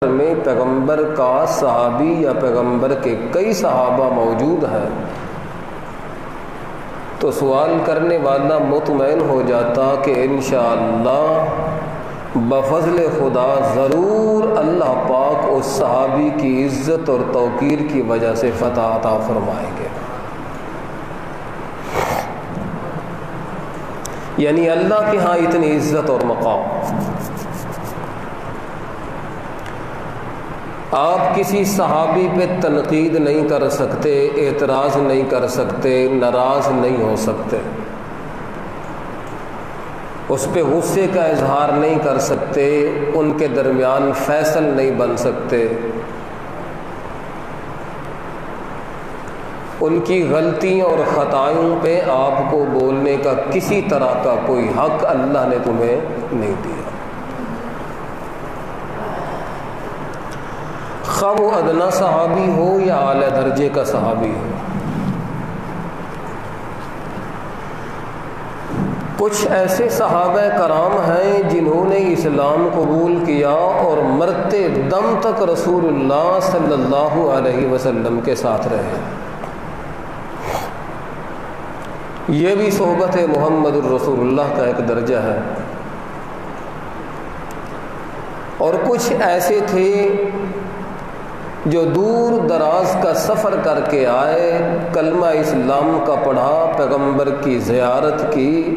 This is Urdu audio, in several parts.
میں پیغمبر کا صحابی یا پیغمبر کے کئی صحابہ موجود ہیں تو سوال کرنے والا مطمئن ہو جاتا کہ انشاءاللہ بفضل خدا ضرور اللہ پاک اس صحابی کی عزت اور توقیر کی وجہ سے فتح عطا فرمائیں گے. یعنی اللہ کے ہاں اتنی عزت اور مقام. آپ کسی صحابی پہ تنقید نہیں کر سکتے، اعتراض نہیں کر سکتے، ناراض نہیں ہو سکتے، اس پہ غصے کا اظہار نہیں کر سکتے، ان کے درمیان فیصل نہیں بن سکتے، ان کی غلطیوں اور خطائوں پہ آپ کو بولنے کا کسی طرح کا کوئی حق اللہ نے تمہیں نہیں دیا. خواہ وہ ادنا صحابی ہو یا اعلی درجے کا صحابی ہو. کچھ ایسے صحابہ کرام ہیں جنہوں نے اسلام قبول کیا اور مرتے دم تک رسول اللہ صلی اللہ علیہ وسلم کے ساتھ رہے. یہ بھی صحبت محمد الرسول اللہ کا ایک درجہ ہے. اور کچھ ایسے تھے جو دور دراز کا سفر کر کے آئے، کلمہ اسلام کا پڑھا، پیغمبر کی زیارت کی،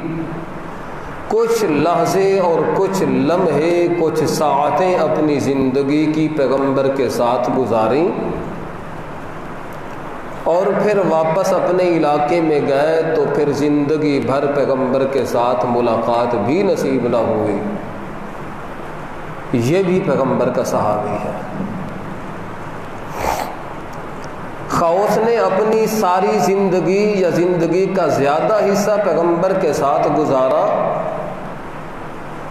کچھ لحظے اور کچھ لمحے، کچھ ساعتیں اپنی زندگی کی پیغمبر کے ساتھ گزاریں، اور پھر واپس اپنے علاقے میں گئے تو پھر زندگی بھر پیغمبر کے ساتھ ملاقات بھی نصیب نہ ہوئی. یہ بھی پیغمبر کا صحابی ہے. خواہ اس نے اپنی ساری زندگی یا زندگی کا زیادہ حصہ پیغمبر کے ساتھ گزارا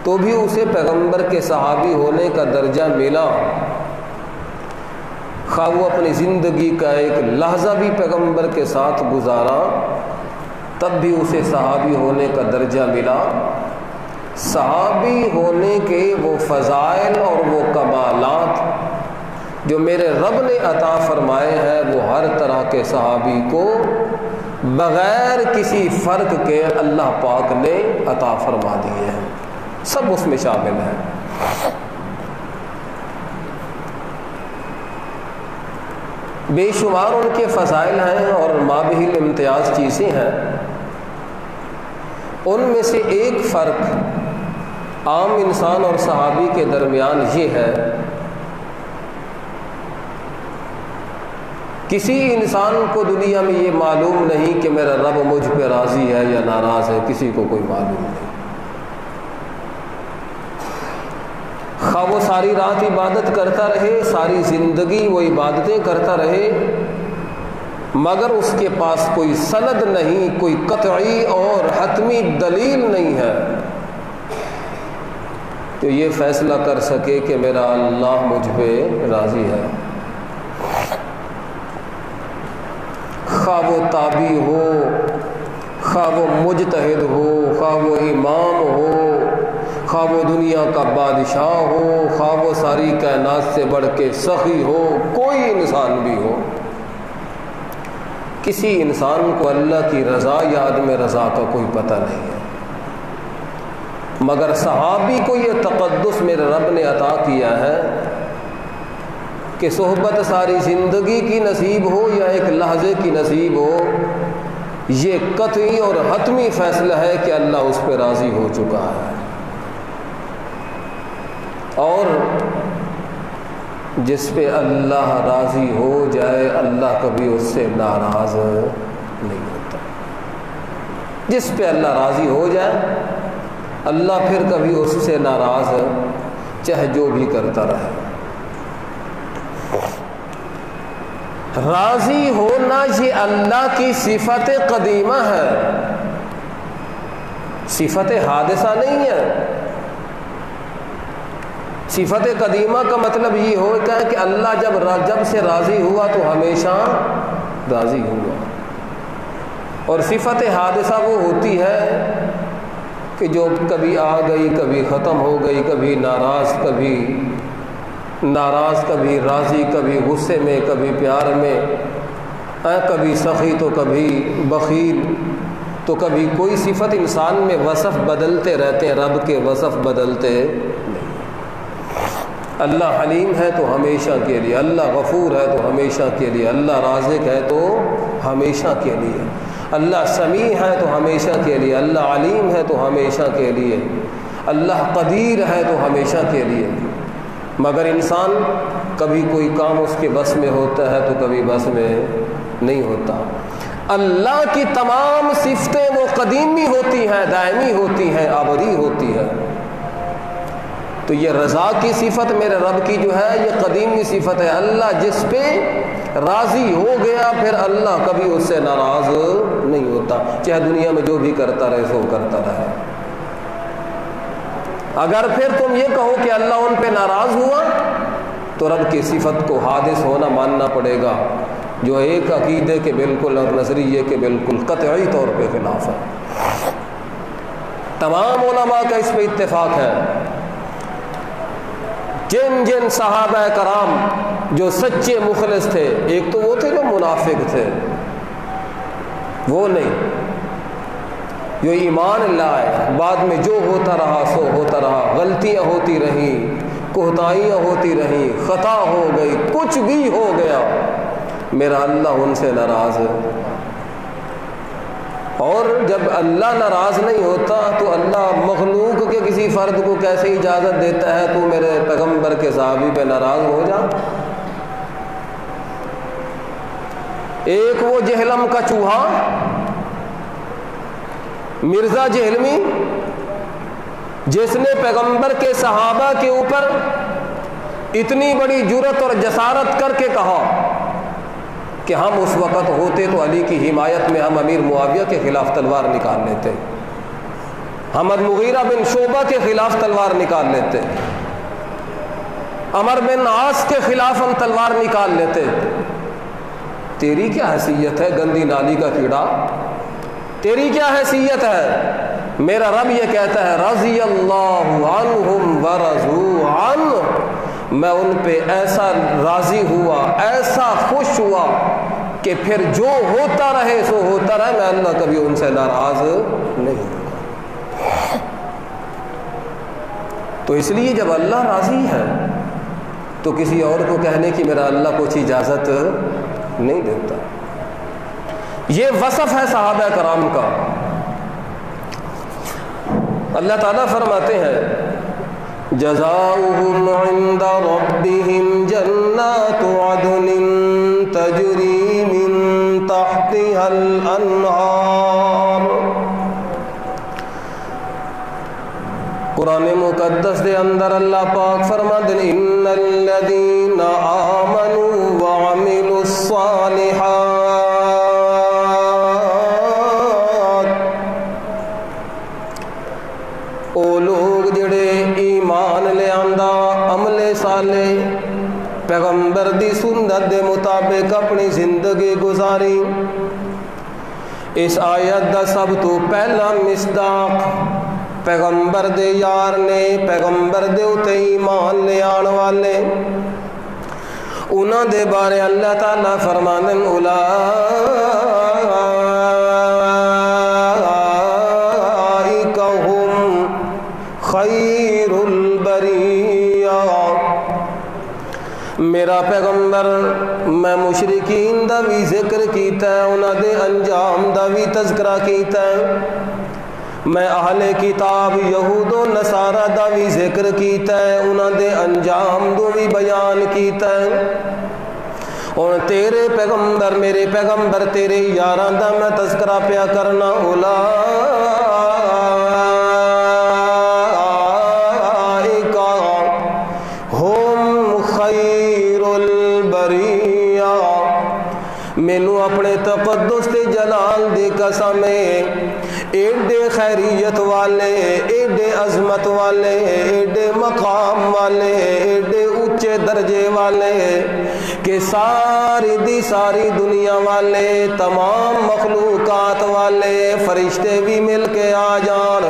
تو بھی اسے پیغمبر کے صحابی ہونے کا درجہ ملا. خواہ وہ اپنی زندگی کا ایک لحظہ بھی پیغمبر کے ساتھ گزارا تب بھی اسے صحابی ہونے کا درجہ ملا. صحابی ہونے کے وہ فضائل اور وہ کمالات جو میرے رب نے عطا فرمائے ہیں وہ ہر طرح کے صحابی کو بغیر کسی فرق کے اللہ پاک نے عطا فرما دیے ہیں. سب اس میں شامل ہیں. بے شمار ان کے فضائل ہیں اور مابہل امتیاز چیزیں ہیں. ان میں سے ایک فرق عام انسان اور صحابی کے درمیان یہ ہے، کسی انسان کو دنیا میں یہ معلوم نہیں کہ میرا رب مجھ پہ راضی ہے یا ناراض ہے. کسی کو کوئی معلوم نہیں. خواہ وہ ساری رات عبادت کرتا رہے، ساری زندگی وہ عبادتیں کرتا رہے، مگر اس کے پاس کوئی سند نہیں، کوئی قطعی اور حتمی دلیل نہیں ہے تو یہ فیصلہ کر سکے کہ میرا اللہ مجھ پہ راضی ہے. خواہ وہ تابعی ہو، خواہ وہ مجتہد ہو، خواہ وہ امام ہو، خواہ وہ دنیا کا بادشاہ ہو، خواہ وہ ساری کائنات سے بڑھ کے سخی ہو، کوئی انسان بھی ہو، کسی انسان کو اللہ کی رضا یا عدم رضا کا کوئی پتہ نہیں ہے. مگر صحابی کو یہ تقدس میرے رب نے عطا کیا ہے کہ صحبت ساری زندگی کی نصیب ہو یا ایک لحظے کی نصیب ہو، یہ قطعی اور حتمی فیصلہ ہے کہ اللہ اس پہ راضی ہو چکا ہے. اور جس پہ اللہ راضی ہو جائے اللہ کبھی اس سے ناراض نہیں ہوتا. جس پہ اللہ راضی ہو جائے اللہ پھر کبھی اس سے ناراض چاہے جو بھی کرتا رہے. راضی ہونا یہ اللہ کی صفت قدیمہ ہے، صفت حادثہ نہیں ہے. صفت قدیمہ کا مطلب یہ ہوتا ہے کہ اللہ جب سے راضی ہوا تو ہمیشہ راضی ہوا. اور صفت حادثہ وہ ہوتی ہے کہ جو کبھی آ گئی، کبھی ختم ہو گئی، کبھی ناراض، کبھی ناراض کبھی راضی، کبھی غصے میں، کبھی پیار میں، کبھی سخی تو کبھی بخیل، تو کبھی کوئی صفت انسان میں وصف بدلتے رہتے ہیں، رب کے وصف بدلتے نہیں۔ اللہ حلیم ہے تو ہمیشہ کے لیے، اللہ غفور ہے تو ہمیشہ کے لیے، اللہ رازق ہے تو ہمیشہ کے لیے، اللہ سمیع ہے تو ہمیشہ کے لیے، اللہ علیم ہے تو ہمیشہ کے لیے، اللہ قدیر ہے تو ہمیشہ کے لیے۔ مگر انسان کبھی کوئی کام اس کے بس میں ہوتا ہے تو کبھی بس میں نہیں ہوتا۔ اللہ کی تمام صفتیں وہ قدیمی ہوتی ہیں، دائمی ہوتی ہیں، ابدی ہوتی ہیں۔ تو یہ رضا کی صفت میرے رب کی جو ہے یہ قدیمی صفت ہے۔ اللہ جس پہ راضی ہو گیا پھر اللہ کبھی اس سے ناراض نہیں ہوتا، چاہے دنیا میں جو بھی کرتا رہے سو کرتا رہے۔ اگر پھر تم یہ کہو کہ اللہ ان پہ ناراض ہوا تو رب کی صفت کو حادث ہونا ماننا پڑے گا، جو ایک عقیدے کے بالکل اور نظریے کے بالکل قطعی طور پہ خلاف ہے۔ تمام علماء کا اس پہ اتفاق ہے۔ جن جن صحابہ کرام جو سچے مخلص تھے، ایک تو وہ تھے جو منافق تھے، وہ نہیں، جو ایمان لائے، بعد میں جو ہوتا رہا سو ہوتا رہا، غلطیاں ہوتی رہیں، کوتاہیاں ہوتی رہیں، خطا ہو گئی، کچھ بھی ہو گیا، میرا اللہ ان سے ناراض ہے۔ اور جب اللہ ناراض نہیں ہوتا تو اللہ مخلوق کے کسی فرد کو کیسے اجازت دیتا ہے تو میرے پیغمبر کے صحابی پہ ناراض ہو جا؟ ایک وہ جہلم کا چوہا مرزا جہلمی، جس نے پیغمبر کے صحابہ کے اوپر اتنی بڑی جرأت اور جسارت کر کے کہا کہ ہم اس وقت ہوتے تو علی کی حمایت میں ہم امیر معاویہ کے خلاف تلوار نکال لیتے، ہم مغیرہ بن شعبہ کے خلاف تلوار نکال لیتے، عمر بن عاص کے خلاف ہم تلوار نکال لیتے۔ تیری کیا حیثیت ہے گندی نالی کا کیڑا؟ تیری کیا حیثیت ہے؟ میرا رب یہ کہتا ہے رضی اللہ عنہم ورضوا عنہ، میں ان پہ ایسا راضی ہوا، ایسا خوش ہوا کہ پھر جو ہوتا رہے سو ہوتا رہے، میں اللہ کبھی ان سے ناراض نہیں ہوں۔ تو اس لیے جب اللہ راضی ہے تو کسی اور کو کہنے کی میرا اللہ کچھ اجازت نہیں دیتا۔ یہ وصف ہے صحابہ کرام کا۔ اللہ تعالیٰ فرماتے ہیں جزاؤہم عند ربہم جنات عدن تجری من تحتها الانہار۔ قرآن مقدس دے اندر اللہ پاک فرماتے ہیں ان الذین آمنوا وعملوا الصالحات، او لوگ جڑے ایمان لے آندا عمل صالح پیغمبر دی سنت دے مطابق اپنی زندگی گزاری۔ اس آیت دا سب تو پہلا مصداق پیغمبر دے یار نے، پیغمبر دے اتے ایمان لے آن والے انہاں دے بارے اللہ تعالیٰ فرمانے اولئک ہم خیر البریہ۔ میرا پیغمبر میں مشرکین دا بھی ذکر کیتا ہے، انہاں دے انجام دا بھی تذکرہ کیتا ہے، میں اہل کتاب یہود و نصارہ دا بھی ذکر کیتا ہے، انہاں دے انجام دو بھی بیان کیتا ہے، اور تیرے پیغمبر میرے پیغمبر تیرے یاراں دا میں تذکرہ پیا کرنا۔ اولئک ہم خیر البریہ، مینو اپنے تقدس تے جلال دی قسم ایڈے خیریت والے، ایڈے عظمت والے، ایڈے مقام والے، ایڈے اونچے درجے والے کہ ساری دی ساری دنیا والے، تمام مخلوقات والے، فرشتے بھی مل کے آ جان،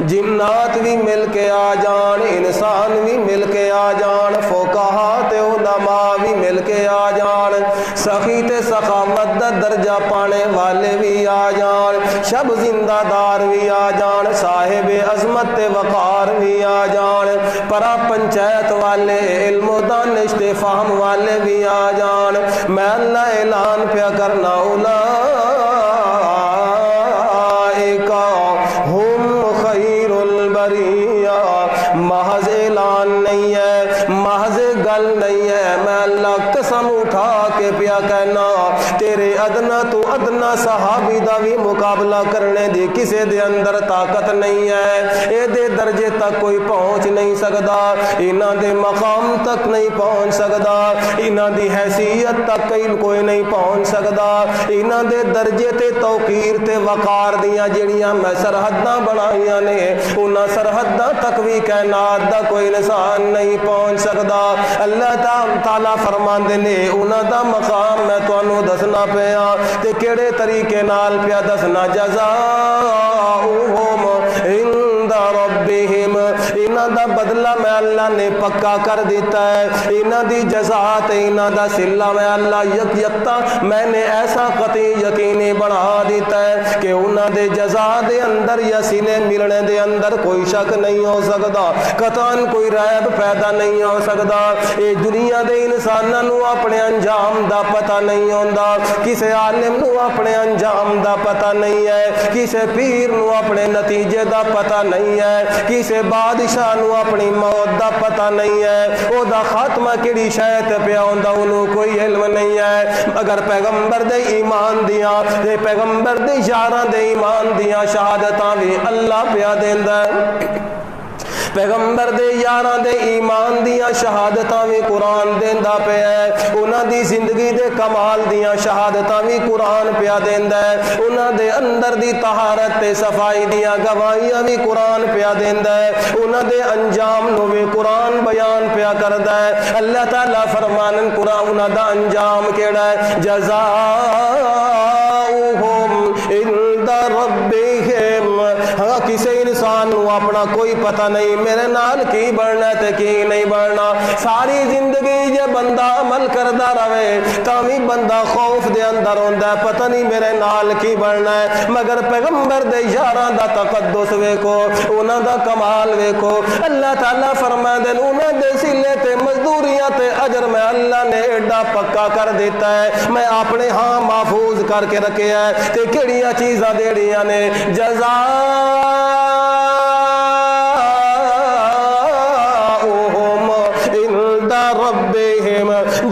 جنات بھی مل کے آ جان، انسان بھی مل کے آ جان، فقہاء تے علماء بھی مل کے آ جان، سخی تے سخاوت دا درجہ پانے والے بھی آ جان، شب زندہ دار بھی آ جان، صاحب عظمت تے وقار بھی آ جان، پرا پنچایت والے، علم و دانش تے فہم والے بھی آ جان۔ میں اللہ اعلان پیا کرنا اولئک ہم خیر البریہ، محض اعلان نہیں ہے، محض گل نہیں ہے، میں اللہ قسم اٹھا کے پیا کہنا تیرے ادنا تو ادنا صحابی دا بھی مقابلہ کرنے دی کسے دے اندر طاقت نہیں ہے، اے دے درجے تک کوئی پہنچ نہیں سکدا، انہاں دے مقام تک نہیں پہنچ سکدا، انہاں دی حیثیت تک کوئی نہیں پہنچ سکدا، انہاں دے درجے تے توقیر تے وقار دیاں جڑیاں میں سرحداں بنائیاں نے، انہاں سرحداں تک بھی کائنات دا کوئی انسان نہیں پہنچ سکدا۔ اللہ تعالیٰ فرماندے نے انہاں دا مقام میں تانوں دسنا پیا تے کیڑے طریقے نال پیا دسنا، جزاؤہم عند ربہم، انہاں دا بدلہ میں اللہ نے پکا کر دیتا ہے، انہاں دی جزا تے انہاں دا صلہ میں اللہ یکتا میں نے ایسا قطعی یقینی بنا دیتا ہے کہ انہاں دے جزا دے اندر یا صلے ملنے دے اندر کوئی شک نہیں ہو سکتا، قطعاً کوئی ریب پیدا نہیں ہو سکتا۔ اے دنیا دے انساناں نو اپنے انجام دا پتہ نہیں ہوندا، کسے عالم نو اپنے انجام دا پتہ نہیں ہے، کسے پیر نو اپنے نتیجے دا پتہ نہیں ہے، کسے بادشاہ نو اپنی موت دا پتہ نہیں ہے، او دا خاتمہ کیڑی شے تے پیا ہوندا انہوں کوئی علم نہیں ہے، مگر پیغمبر دے ایمان دیاں تے پیغمبر دے یاراں دے ایمان دیاں شہادتاں بھی اللہ پیا دیندا ہے، پیغمبر دے یاراں دے ایمان دیاں شہادتاں بھی قرآن دیندا پیا ہے، انہاں دی زندگی دے کمال دیاں شہادتاں بھی قرآن پیا دیندا ہے، انہاں دے اندر دی طہارت تے صفائی دیاں گواہیاں بھی قرآن پیا دیندا ہے، انہاں دے انجام نو بھی قرآن بیان پیا کردا ہے۔ اللہ تعالیٰ فرمانن قرآن انہاں دا انجام کیڑا ہے، جزاؤہم عند ربہم، ہاں کسے انسان نو اپنا کوئی پتہ نہیں میرے نال کی بڑھنا تے کی نہیں بڑھنا، ساری زندگی جے بندہ عمل کردا رہے تاوی بندہ خوف دے اندر ہوندا ہے پتہ نہیں میرے نال کی بڑھنا ہے، مگر پیغمبر دے یاراں دا تقدس ویکھو، انہاں دا کمال ویکھو، اللہ تعالیٰ فرماندے انہاں دے صلے تے مزدوریاں تے اجر میں اللہ نے ایڈا پکا کر دیتا ہے، میں اپنے ہاں محفوظ کر کے رکھیا ہے تے کیڑیاں چیزاں دیڑیاں نے، جزا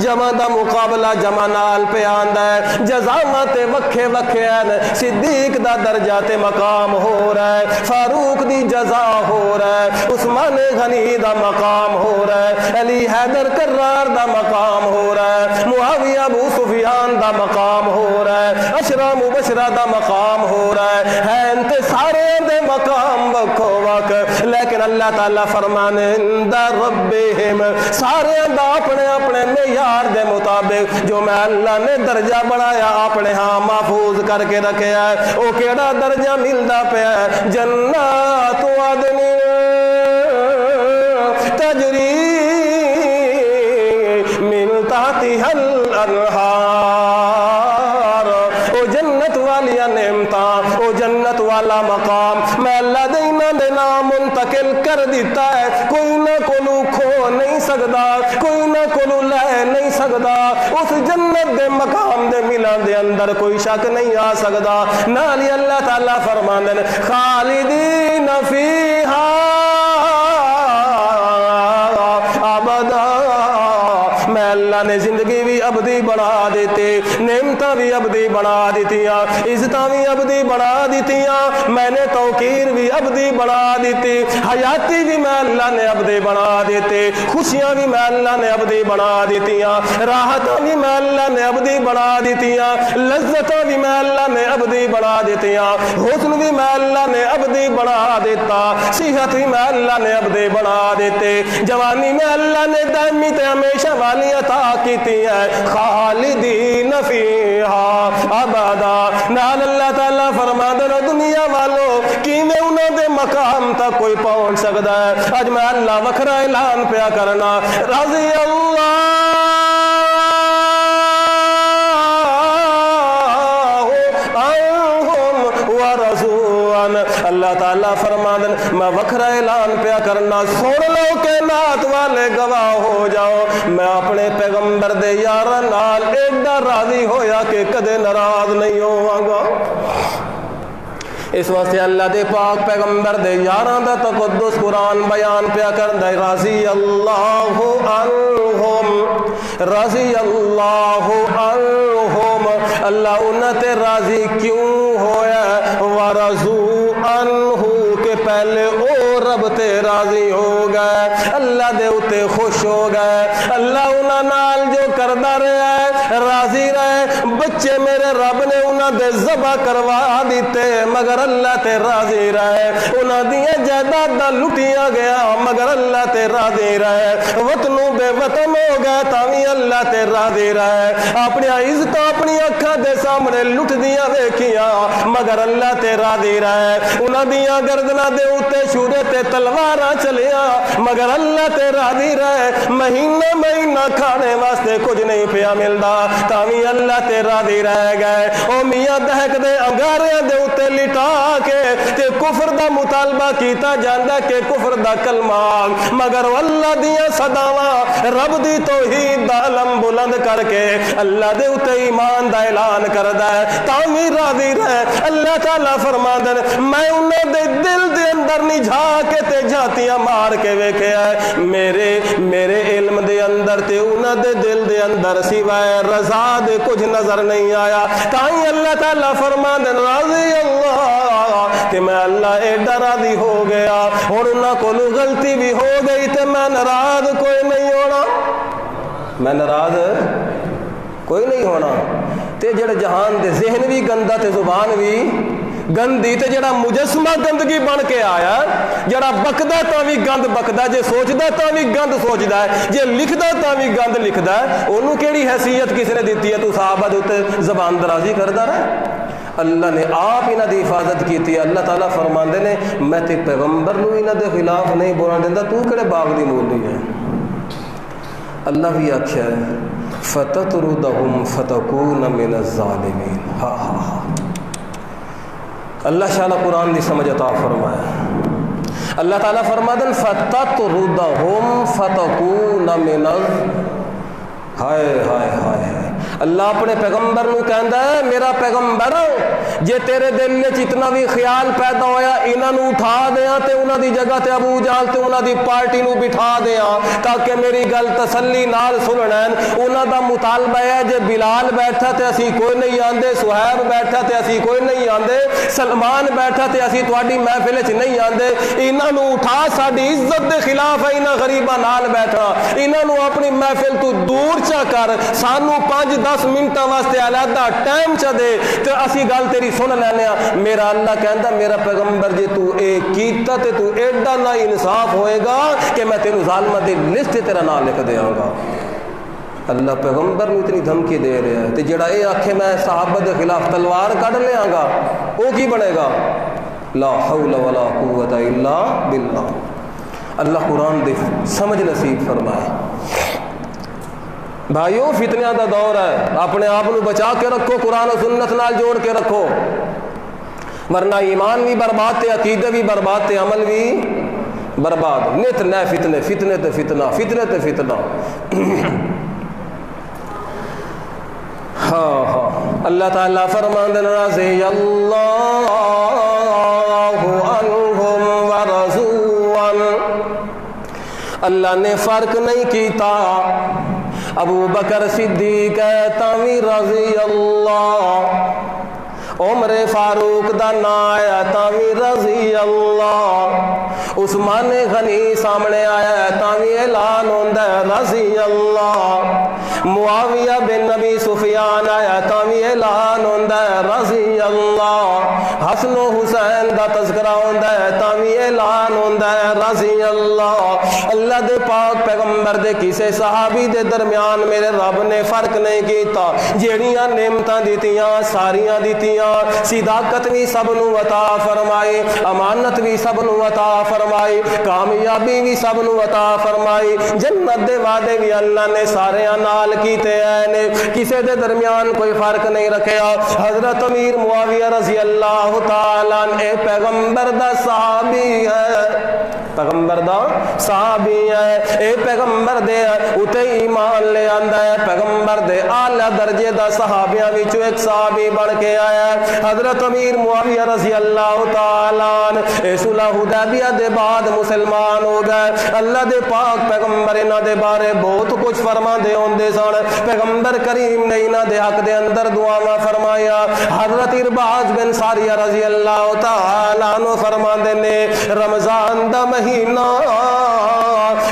جمع دا مقابلہ جمع نال پہ آندا ہے، جزامت وکھے وکھے ہیں، صدیق دا درجہ تے مقام ہو رہا ہے، فاروق دی جزا ہو رہا ہے، عثمان غنی دا مقام ہو رہا ہے، علی حیدر کرار دا مقام ہو رہا ہے، معاویہ ابو سفیان دا مقام ہو رہا ہے، عشرہ مبشرہ دا مقام ہو رہا ہے انتے سارے دے مقام وکھو وک، لیکن اللہ تعالیٰ فرمانے دا ربہم سارے دا اپنے اپنے معیار دے مطابق جو میں اللہ نے درجہ بڑھایا اپنے ہاں محفوظ کر کے رکھیا ہے، او کیڑا درجہ ملدا پیا ہے، جنات عدن تجری من تحتها الانہار، او جنت والی نعمتاں، او جنت والا مقام میں اللہ دے نام منتقل کر دیتا ہے، کوئی نہ کولو کھو نہیں سکدا، کوئی نہ کولو لے نہیں سکدا، اس جنت دے مقام دے ملان دے اندر کوئی شک نہیں آ سکدا، نالی اللہ تعالیٰ فرماندے نے خالدین فیہا ابدا، میں اللہ نے زندگی بھی ابدی بنا دیتے، نعمتاں بھی ابدی بنا دیتیاں، عزتاں بھی ابدی بنا دیتیاں، میں نے توقیر بھی ابدی بنا دیتی، حیاتی بھی میں اللہ نے ابدی بنا دیتے، خوشیاں بھی میں اللہ نے ابدی بنا دیتیاں، راحتاں بھی میں اللہ نے ابدی بنا دیتیاں، لذتاں بھی میں اللہ نے ابدی بنا دیتیاں، حسن بھی میں اللہ نے ابدی بنا دیتا، صحت بھی میں اللہ نے ابدی بنا دیتے، جوانی میں اللہ نے دائمی تے ہمیشہ والی عطا کیتی ہے، خالدین فیہا ابدا۔ نال اللہ تعالیٰ فرما دے دنیا والو کیویں انہاں دے مقام تک کوئی پہنچ سکدا ہے، اج میں اللہ وکھرا اعلان پیا کرنا، رضی اللہ اللہ تعالیٰ فرما دن میں وکھرا اعلان پیا کرنا، سن لو کہ نات والے گواہ ہو جاؤ، میں اپنے پیغمبر دے یاراں نال ایڈا راضی ہویا کہ کدے ناراض نہیں ہوواں گا۔ اس واسطے اللہ دے پاک پیغمبر دے یاراں دا تقدس قرآن بیان پیا کردا ہے، رضی اللہ عنہم، رضی اللہ عنہم، اللہ انہاں تے راضی کیوں ہویا، ورضوا عنہ کہ پہلے او رب تے راضی ہو گئے، اللہ دے اتے خوش ہو گئے، اللہ انہاں نال جو کردا رہا ہے راضی رہے، بچے میرے رب نے انہاں دے ذبح کروا دیتے مگر اللہ تے راضی رہے، انہاں دیاں جائیداداں لٹیاں گیا مگر اللہ تے راضی رہے، وطنوں بے وطن ہو گئے تاوی اللہ تے راضی رہے، اپنی عزت اپنی اکھاں دے سامنے لٹ دیاں ویکھیاں مگر اللہ تے راضی رہے، انہاں دیاں گردناں دے اوتے چھرے تے تلواراں چلیاں مگر اللہ تے راضی رہے، مہینہ مہینہ کھانے واسطے کچھ نہیں پیا ملدا تاوی اللہ تے راضی رہ گئے، او میاں دہک دے انگاریاں دے اوتے لٹا کے تے کفر دا مطالبہ کیتا جاندا کہ کفر دا کلمہ مگر اللہ دیاں صداواں رب دی توحید دا علم بلند کر کے اللہ دے اوتے ایمان دا اعلان کردا ہے تاوی راضی رہے۔ اللہ تعالیٰ فرماندے میں انہاں دے دل دے اندر نہیں جھا کے تے جھاتیاں مار کے ویکھیا ہے، میرے علم دے اندر تے انہاں دے دل دے اندر سوائے رضا دے کچھ نظر نہیں آیا، تائیں اللہ تعالیٰ فرماندے رضی اللہ کہ میں اللہ ایڈا راضی ہو گیا، اور انہاں کولوں غلطی بھی ہو گئی تے میں ناراض کوئی نہیں ہونا، میں ناراض کوئی نہیں ہونا، تے جڑا جہان دے ذہن بھی گندا تے زبان بھی گندی تے جڑا مجسمہ گندگی بن کے آیا، جڑا بکدا تا بھی گند بکدا، جے سوچدا تا بھی گند سوچدا ہے، جے لکھدا تا بھی گند لکھدا ہے، انہوں کیڑی حیثیت کس نے دیتی ہے تو صحابہ دے تے زبان درازی کردا رہا؟ اللہ نے آپ انہاں دی حفاظت کیتی ہے۔ اللہ تعالیٰ فرماندے نے میں تے پیغمبر نو انہاں دے خلاف نہیں بولن دیندا، تو کڑے باغ دی مولی ہے۔ اللہ بھی آکھیا ہے فتطردہم فتکون من الظالمین، ہاں ہاں ہاں، اللہ شاء قرآن دی سمجھ عطا فرمایا۔ اللہ تعالیٰ فرمادن فتطردہم فتکون من ہائے ہائے ہائے، اللہ اپنے پیغمبر نو کہندا ہے میرا پیغمبر جے تیرے دل وچ اتنا بھی خیال پیدا ہویا انہاں نو اٹھا دیاں تے انہاں دی جگہ تے ابو جہل تے انہاں دی پارٹی نو بٹھا دیاں تاکہ میری گل تسلی نال سنن، انہاں دا مطالبہ ہے جے بلال بیٹھا تے اسی کوئی نہیں آندے، صہیب بیٹھا تے اسی کوئی نہیں آندے، سلمان بیٹھا تے اسی تواڈی محفل وچ نہیں آندے، انہاں نو اٹھا ساڈی عزت دے خلاف ہے انہاں غریباں نال بیٹھنا، انہاں نو اپنی محفل تو دور چا کر سانو 5-10 منٹاں واسطے علیحدہ ٹائم چا دے تے اسی گل تیری سن لینے ہاں۔ میرا اللہ کہندا میرا پیغمبر جے تو اے کیتا تے تو ایڈا نا انصاف ہوئے گا کہ میں تینوں ظالمہ دی لسٹ تیرا نام لکھ دیاں گا۔ اللہ پیغمبر نو اتنی دھمکی دے رہا ہے تے جڑا اے آکھے میں صحابہ دے خلاف تلوار کڈ لیاں گا او کی بنے گا؟ لا حول ولا قوت الا باللہ۔ اللہ قرآن دے سمجھ نصیب فرمائے۔ بھائیو فتنہ دا دور ہے، اپنے آپ نو بچا کے رکھو، قرآن و سنت نال جوڑ کے رکھو، ورنہ ایمان بھی برباد تے عقیدہ بھی برباد تے عمل بھی برباد، نت نئے فتنے، فتنے تے فتنہ، فتنے تے فتنہ۔ ہاں ہاں، اللہ تعالیٰ فرماندے رضی اللہ عنہم ورضوا عنہ، اللہ نے فرق نہیں کیتا ابو بکر صدیق تاوی رضی اللہ، عمر فاروق دا نام آیا تاوی رضی اللہ، عثمان غنی سامنے آیا تاوی اعلان ہوندا رضی اللہ، معاویہ بن نبی سفیان آیا تاوی اعلان ہوندا رضی اللہ، حسن و حسین دا تذکرہ ہوندا تاوی اعلان ہوندا رضی اللہ۔ اللہ دے پاک پیغمبر دے کسے صحابی دے درمیان میرے رب نے فرق نہیں کیتا، جیڑیاں نعمتاں دتیاں ساریاں دتیاں، صداقت بھی سب نو عطا فرمائی، امانت بھی سب نو عطا فرمائی، کامیابی بھی سب نو عطا فرمائی، جنت دے وعدے بھی اللہ نے سارے نال کیتے ہیں، کسے دے درمیان کوئی فرق نہیں رکھیا۔ حضرت امیر معاویہ رضی اللہ تعالیٰ اے پیغمبر دا صحابی ہے، پیغمبر دا صحابی ہے، اے پیغمبر دے اتے ایمان لے آندا ہے، پیغمبر دے اعلی درجے دا صحابیاں وچوں ایک صحابی بن کے آیا ہے۔ حضرت امیر معاویہ رضی اللہ تعالیٰ عنہ صلح حدیبیہ دے بعد مسلمان ہو گئے۔ اللہ دے پاک پیغمبر انہاں دے بارے بہت کچھ فرما دے ہوندے سن، پیغمبر کریم نے انہاں دے حق دے اندر دعاواں فرمایا۔ حضرت ارباز بن ساریہ رضی اللہ تعالیٰ عنہ فرماندے نے رمضان دا مہینہ،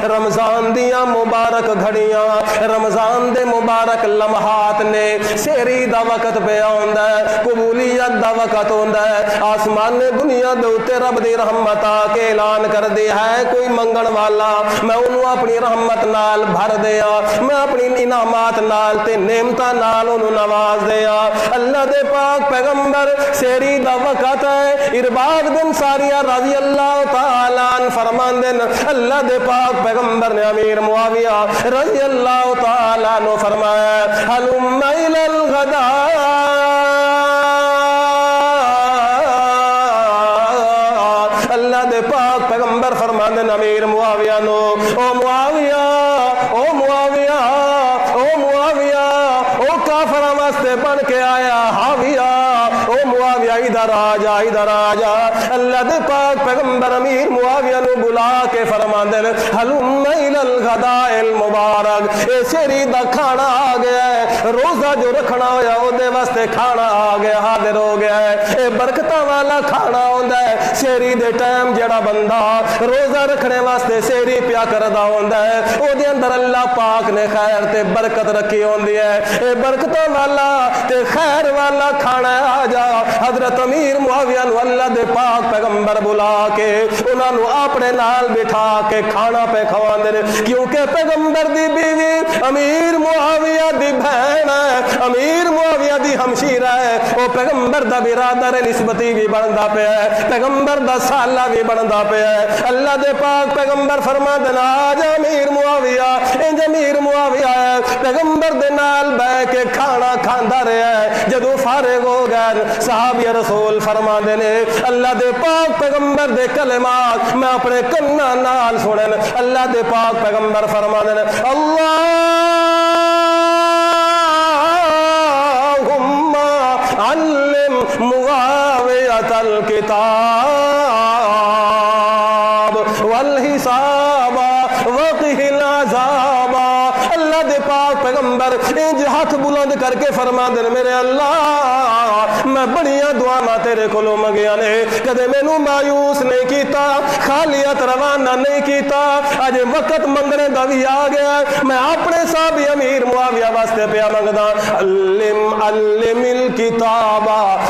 رمضان دیاں مبارک گھڑیاں، رمضان دے مبارک لمحات نے، سحری دا وقت پیا ہوندا ہے، قبولیت دا وقت ہوندا ہے، آسمان نے دنیا دے اوتے رب دی رحمت آ کے اعلان کر دے ہے کوئی منگن والا میں انہوں اپنی رحمت نال بھر دیا، میں اپنی انعامات نال تے نعمتاں نال انہوں نواز دیا۔ اللہ دے پاک پیغمبر سحری دا وقت ہے، ارباد بن ساریہ رضی اللہ تعالیٰ عنہ فرماندے اللہ دے پاک پیغمبر نے امیر معاویہ رضی اللہ تعالیٰ عنہ فرمایا حلم الی الغداء، اللہ دے پاک پیغمبر فرماندے امیر معاویہ نو او معاویہ او معاویہ او معاویہ او کافراں واسطے بن کے آیا حاویہ، او معاویہ ادھر آ جا ادھر آ جا۔ اللہ دے پاک پیغمبر امیر معاویہ نو بلا کے فرماندے حلم الی الغداء المبارک، اے سحری دا کھانا آ گیا ہے، روزہ جو رکھنا ہویا او دے واسطے کھانا آ گیا حاضر ہو گیا ہے، اے برکتاں والا کھانا ہوندا ہے۔ سحری دے ٹائم جڑا بندہ روزہ رکھنے واسطے سحری پیا کردا ہوندا ہے او دے اندر اللہ پاک نے خیر تے برکت رکھی ہوندی ہے، اے برکتاں والا تے خیر والا کھانا آ جا۔ حضرت امیر معاویہ نو اللہ دے پاک پیغمبر بلا کے انہاں نو اپنے نال بٹھا کے کھانا پہ کھواندے نے، کیونکہ پیغمبر دی بیوی امیر معاویہ دی بہن ہے، امیر معاویہ دی ہمشیرہ ہے، او پیغمبر دا برادر نسبتی بھی بندا پیا ہے، پیغمبر دا سالہ بھی بندا پیا ہے۔ اللہ دے پاک پیغمبر فرماندے نا آج امیر معاویہ انج امیر معاویہ ہے پیغمبر دے نال بیٹھ کے کھانا کھاندا رہیا ہے، جدوں فارغ ہو گئے صحابی رسول فرماندے نے اللہ دے پاک پیغمبر دے کلمات میں اپنے کنا نال سنن، اللہ دے پاک پیغمبر فرماندے نے اللہم علم معاویۃ الکتاب والحساب وقہ العذاب۔ اللہ دے پاک پیغمبر انج ہاتھ بلند کر کے فرما دے میرے اللہ میں بڑیاں دعاواں تیرے کولوں منگیاں نے، کدے مینوں مایوس نہیں کیتا، خالیت روانہ نہیں کیتا، اج وقت منگنے دا بھی آ گیا، میں اپنے صحابی امیر معاویہ واسطے پیا منگدا علم الکتاب،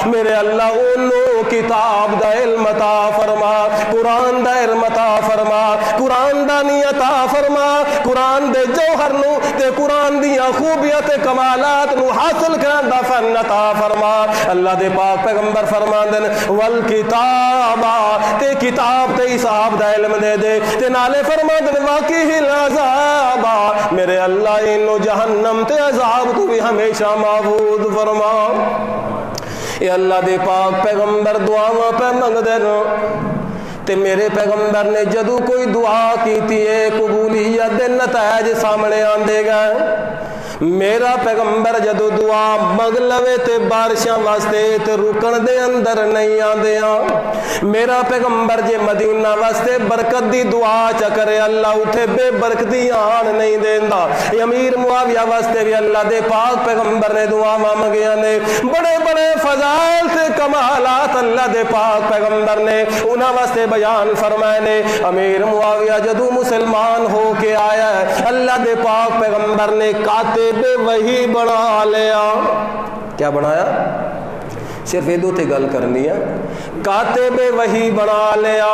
میرے اللہ انہوں کتاب دا علم عطا فرما، قرآن دا علم عطا فرما، قرآن دا نہیں عطا فرما، قرآن دے جوہر نو تے قرآن دیاں خوبیاں تے کمالات نو حاصل کرن دا فن عطا فرما۔ اللہ دے پاک پیغمبر فرماندن والکتاب تے کتاب تے حساب دا علم دے دے تے نالے فرماندن واقعی العذاب، میرے اللہ انو جہنم تے عذاب تو بھی ہمیشہ محفوظ فرما۔ اے اللہ دے پاک پیغمبر دعاواں پہ منگ دے تے میرے پیغمبر نے جدو کوئی دعا کیتی ہے قبولیت دے نتائج سامنے آندے گئے، میرا پیغمبر جدو دعا منگ لوے تے بارشاں واسطے تے رکن دے اندر نہیں آندیاں. میرا پیغمبر جے مدینہ واسطے برکت دی دعا چا کرے اللہ اٹھے بے برکتی آن نہیں دیندا. امیر معاویہ واسطے بھی اللہ دے پاک پیغمبر نے دعا منگیاں نے. بڑے بڑے فضائل تے کمالات اللہ دے پاک پیغمبر نے انہاں واسطے بیان فرمائے نے. امیر معاویہ جدو مسلمان ہو کے آیا ہے اللہ دے پاک پیغمبر نے کاتب وحی بنا لیا. کیا بنایا؟ صرف ادو تے گل کرنی ہے. کاتب وحی بنا لیا.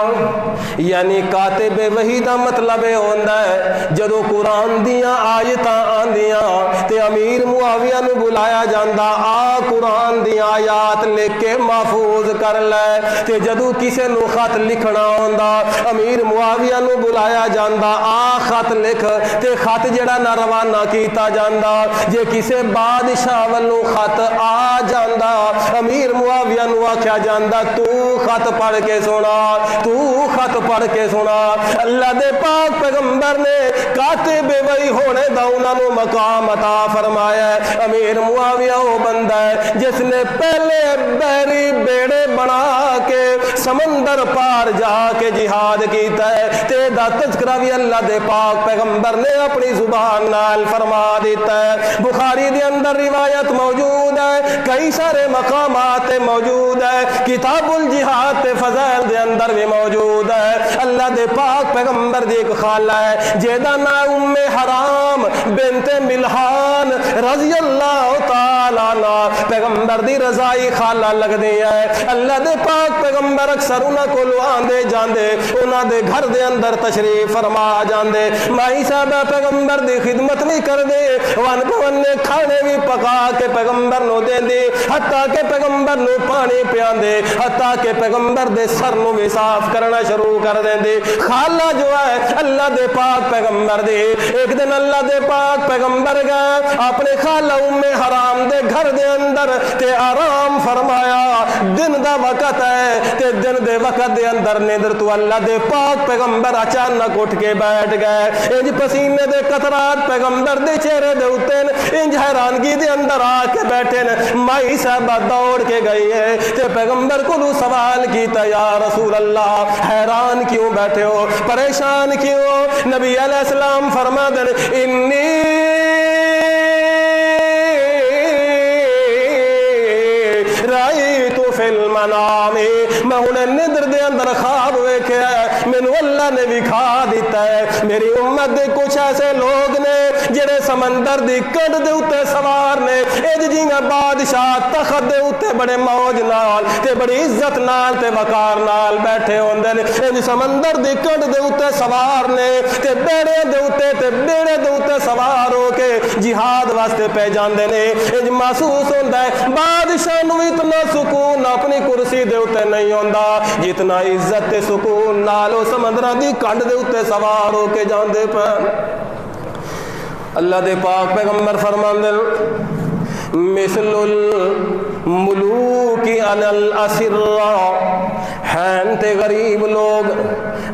یعنی کاتب وحی دا مطلب یہ ہوندا ہے جدو قرآن دیاں آیتاں آندیاں تے امیر معاویہ نو بلایا جاندا آ قرآن دیاں آیات لکھ کے محفوظ کر لے. تے جدو کسے نو خط لکھنا ہوندا امیر معاویہ نو بلایا جاندا آ خط لکھ تے خط جڑا نہ روانہ کیتا جاندا. جے کسے بادشاہ والوں خط آ جاندا امیر معاویہ نو آکھیا جاندا تو خط پڑھ کے سنا تو خط پڑھ کے سنا. اللہ دے پاک پیغمبر نے کاتب وحی ہونے دا انہاں نو مقام عطا فرمایا ہے. امیر معاویہ وہ بندہ ہے جس نے پہلے بحری بیڑے بنا کے سمندر پار جا کے جہاد کیتا ہے. تے دا تذکرہ بھی اللہ دے پاک پیغمبر نے اپنی زبان نال فرما دیتا ہے. بخاری دے اندر روایت موجود ہے, کئی سارے مقامات موجود ہے, کتاب الجہاد تے فضائل دے اندر بھی موجود ہے. اللہ دے پاک پیغمبر دی ایک خالہ ہے جیدا نام ام حرام بنت ملحان رضی اللہ تعالی عنہ. پیغمبر دی رضائی خالہ لگ دی ہے. اللہ دے پاک پیغمبر اکثر انہاں کولوں آندے جاندے انہاں دے گھر دے اندر تشریف فرما جاندے. مائی صاحبہ پیغمبر دی خدمت بھی کر دے, ون پونے کھانے بھی پکا کے پیغمبر نو دے دی, حتیٰ کہ پیغمبر نو پانی پیان دے, حتیٰ کہ پیغمبر دے سر نو بھی صاف کرنا شروع کر دیں دے. خالہ جو ہے اللہ دے پاک پیغمبر دے. ایک دن اللہ دے پاک پیغمبر گئے اپنے خالہ ام حرام دے گھر دے اندر تے آرام فرمایا. دن دا وقت ہے تے دن دے وقت دے اندر نیندر تو اللہ دے پاک پیغمبر اچانک اٹھ کے بیٹھ گئے. انج پسینے دے قطرات پیغمبر دے چہرے دے اوتے انج حیرانگی دے اندر آ کے بیٹھے نے. مائی صاحبہ دوڑ کے گئی ہے تے پیغمبر کو سوال کیتا یا رسول اللہ حیران کیوں بیٹھے ہو, پریشان کیوں؟ نبی علیہ السلام فرما دیں انی رأیت فی المنام, میں انہیں ندر دے اندر خواب ویکھیا ہے, مینوں اللہ نے دکھا دیتا ہے. میری امت دے کچھ ایسے لوگ نے جڑے سمندر دی کڈ دے اوتے سوار نے, اج جیاں بادشاہ تخت دے اوتے بڑے موج نال تے بڑی عزت نال تے وقار نال بیٹھے ہوندے نے. اج سمندر دی کڈ دے اوتے سوار نے تے بیڑے دے اوتے تے بیڑے دے اوتے سوار ہو کے جہاد واسطے پہ جاندے نے. اج محسوس ہوندا ہے بادشاہ نو اتنا سکون اپنی کرسی دے اوتے نہیں ہوندا جتنا عزت تے سکون نال او سمندراں دی کڈ دے اوتے سوار ہو کے جاندے پے. اللہ دے پاک پیغمبر فرماندے مثل الملوک علی الاسرا, ہیں تے غریب لوگ,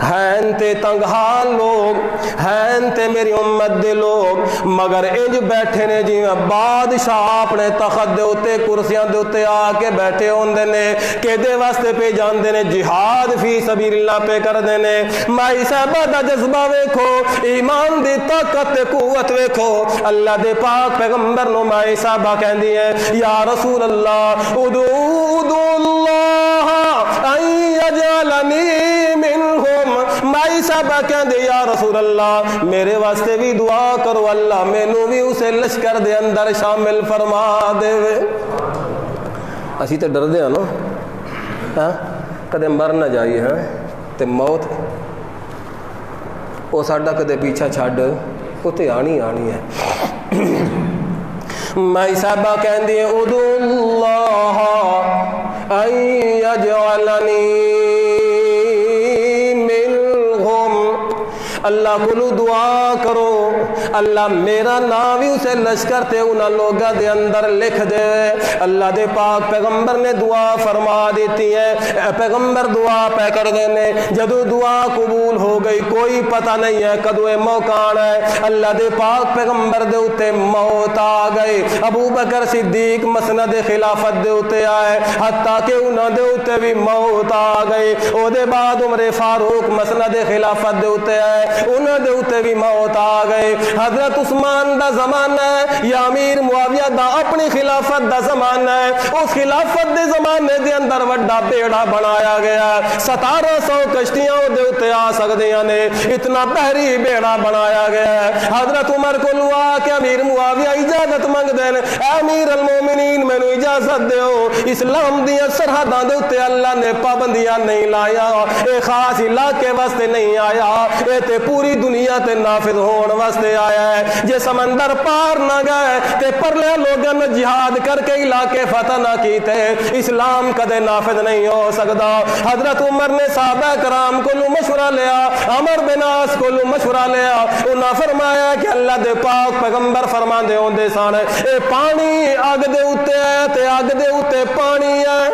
ہیں تے تنگحال لوگ, ہیں تے میری امت دے لوگ, مگر انج بیٹھے نے جی بادشاہ اپنے تخت دے اوتے کرسیاں دے اوتے آ کے بیٹھے ہوندے نے. کدے واسطے پہ جاندے نے جہاد فی سبیل اللہ پہ کر دے نے. مائی صاحبہ دا جذبہ ویکھو, ایمان دی طاقت تے قوت ویکھو. اللہ دے پاک پیغمبر نو مائی صاحبہ کہندی ہے یا رسول اللہ ادعو اللہ ان یجعلنی منہم. مائی صاحبہ کہندے یا رسول اللہ میرے واسطے بھی دعا کرو اللہ مینوں بھی اسے لشکر دے اندر شامل فرما دے. اسی تے ڈر دے نا ہاں کدے مر نہ جائیے ہاں تے موت وہ ساڈا کدے پیچھا چھڈ وہ تے آنی آنی ہے. مائی صاحبہ کہندی ادعو اللہ ان یجعلنی منہم, اللہ کو دعا کرو اللہ میرا نام بھی اسے لشکر تے انہاں لوگاں دے اندر لکھ دے۔ اللہ دے پاک پیغمبر نے دعا فرما دیتی ہے، پیغمبر دعا پہ کر دینے، جدو دعا قبول ہو گئی کوئی پتہ نہیں ہے کدو موقع آنا ہے۔ اللہ دے پاک پیغمبر دے اتے موت آ گئی، ابو بکر صدیق مسند خلافت دے اتے آئے، حتیٰ کہ انہاں دے اتے بھی موت آ گئی۔ او دے بعد عمر فاروق مسند خلافت دے اتے آئے، انہاں دے اتے بھی موت آ گئی۔ حضرت عثمان دا زمانہ ہے یا امیر معاویہ دا اپنی خلافت دا زمانہ ہے، اس خلافت دے زمانے دے اندر وڈا بیڑا بنایا گیا، 1700 کشتیاں دے اتے آ سکدیاں نے، اتنا بحری بیڑا بنایا گیا ہے۔ حضرت عمر کو لوا کہ امیر معاویہ اجازت منگ دین، اے امیر المومنین مینوں اجازت دیو، اسلام دیاں سرحداں دے اتے اللہ نے پابندیاں نہیں لایا، اے خاص علاقے واسطے نہیں آیا، اے تے پوری دنیا تے نافذ ہون واسطے آیا ہے۔ جے سمندر پار نہ گئے تے پرلے لوگاں نے جہاد کر کے علاقے فتح نہ کیتے اسلام کدے نافذ نہیں ہو سکتا۔ حضرت عمر نے صحابہ کرام کو مشورہ لیا، عمر بن عاص کو مشورہ لیا، انہاں فرمایا کہ اللہ دے پاک پیغمبر فرماندے ہوندے سن اے پانی اگ دے اتے ہے تے اگ دے اتے پانی ہے،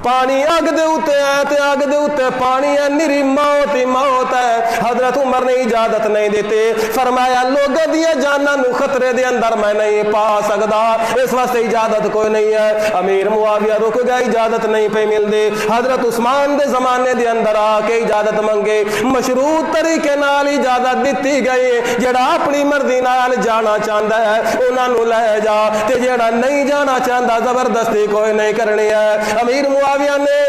پانی اگ دے اتے ہے تے اگ دے اتے پانی ہے، نری موت ہی موت ہے۔ حضرت عمر نے اجازت نہیں دیتے، فرمایا لوگوں دیا جاناں نو خطرے دے اندر میں نہیں پا سکدا، اس واسطے اجازت کوئی نہیں ہے۔ امیر معاویہ رک گیا، اجازت نہیں پہ ملدی، حضرت عثمان دے زمانے دے اندر آ کے اجازت منگے، مشروط طریقے نال اجازت دتی گئی، جڑا اپنی مرضی نال جانا چاہندا ہے انہاں نو لے جا، تے جڑا نہیں جانا چاہندا زبردستی کوئی نہیں کرنی ہے۔ امیر معاویہ نے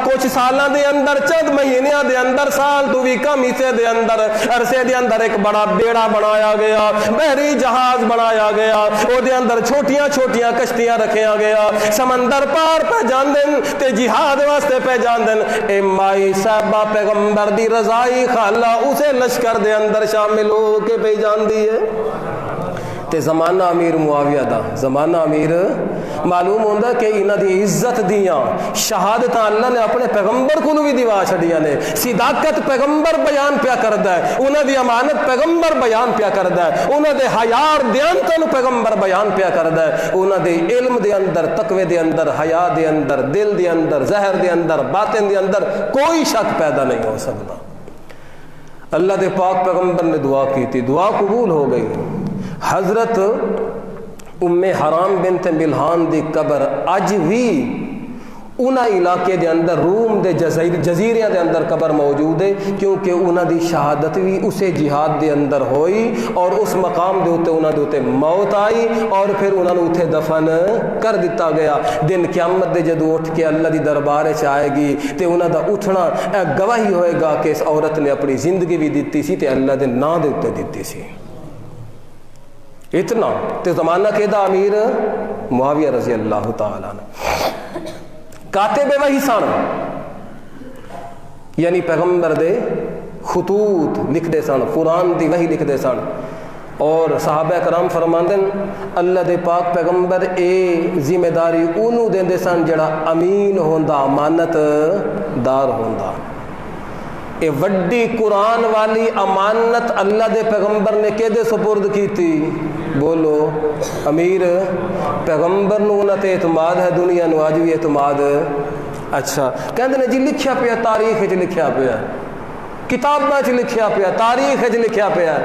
کچھ سالاں دے اندر، چند مہینیاں دے اندر، سال تو بھی کم حصے دے اندر، عرصے دے اندر ایک بڑا بیڑا بنایا گیا، بحری جہاز بنایا گیا، او دے اندر چھوٹیاں چھوٹیاں کشتیاں رکھیا گیا، سمندر پار پہ جاندن تے جہاد واسطے پہ جاندن۔ اے مائی صاحبہ پیغمبر دی رضائی خالہ اسے لشکر دے اندر شامل ہو کے پہ جاندی ہے۔ تے زمانہ امیر معاویہ دا، زمانہ امیر معلوم ہوندہ کہ انہاں دی عزت دیاں شہادتاں اللہ نے اپنے پیغمبر کو بھی دیوا چھڑیاں نے، صداقت پیغمبر بیان پیا کردا ہے، انہاں دی امانت پیغمبر بیان پیا کردا ہے، انہاں دے حیار دیانتاں پیغمبر بیان پیا کردا ہے، انہاں دے علم دے اندر، تقوی دے اندر، حیا دے اندر، دل دے اندر، ظاہر دے اندر، باطن دے اندر کوئی شک پیدا نہیں ہو سکتا۔ اللہ دے پاک پیغمبر نے دعا کی تھی، دعا قبول ہو گئی۔ حضرت ام حرام بنت ملحان دی قبر اج بھی انہاں علاقے دے اندر روم دے جزیریاں دے اندر قبر موجود ہے، کیونکہ انہاں دی شہادت بھی اسے جہاد دے اندر ہوئی اور اس مقام دے اوتے انہاں دے اوتے موت آئی اور پھر انہاں نوں اوتھے دفن کر دتا گیا۔ دن قیامت دے جدوں اٹھ کے اللہ دی دربار وچ آئے گی تے انہاں دا اٹھنا گواہی ہوئے گا کہ اس عورت نے اپنی زندگی بھی دتی سی تے اللہ دے نام دے اوتے دتی سی۔ اتنا تے زمانہ کے دا امیر معاویہ رضی اللہ تعالیٰ عنہ کاتب وحی سن، یعنی پیغمبر دے خطوط لکھ دے سن، قرآن دی وحی لکھ دے سن، اور صحابہ کرام فرماندن اللہ دے پاک پیغمبر اے ذمہ داری انہوں دے سن جڑا امین ہوندا، امانت دار ہوندا۔ اے وڈی قرآن والی امانت اللہ دے پیغمبر نے کدے سپرد کی تھی؟ بولو امیر پیغمبر نو انہاں تے اعتماد ہے، دنیا نو اج بھی اعتماد۔ اچھا کہندے نے جی لکھیا پیا، تاریخ وچ لکھیا پیا، کتاباں وچ لکھیا پیا، تاریخ وچ لکھیا پیا،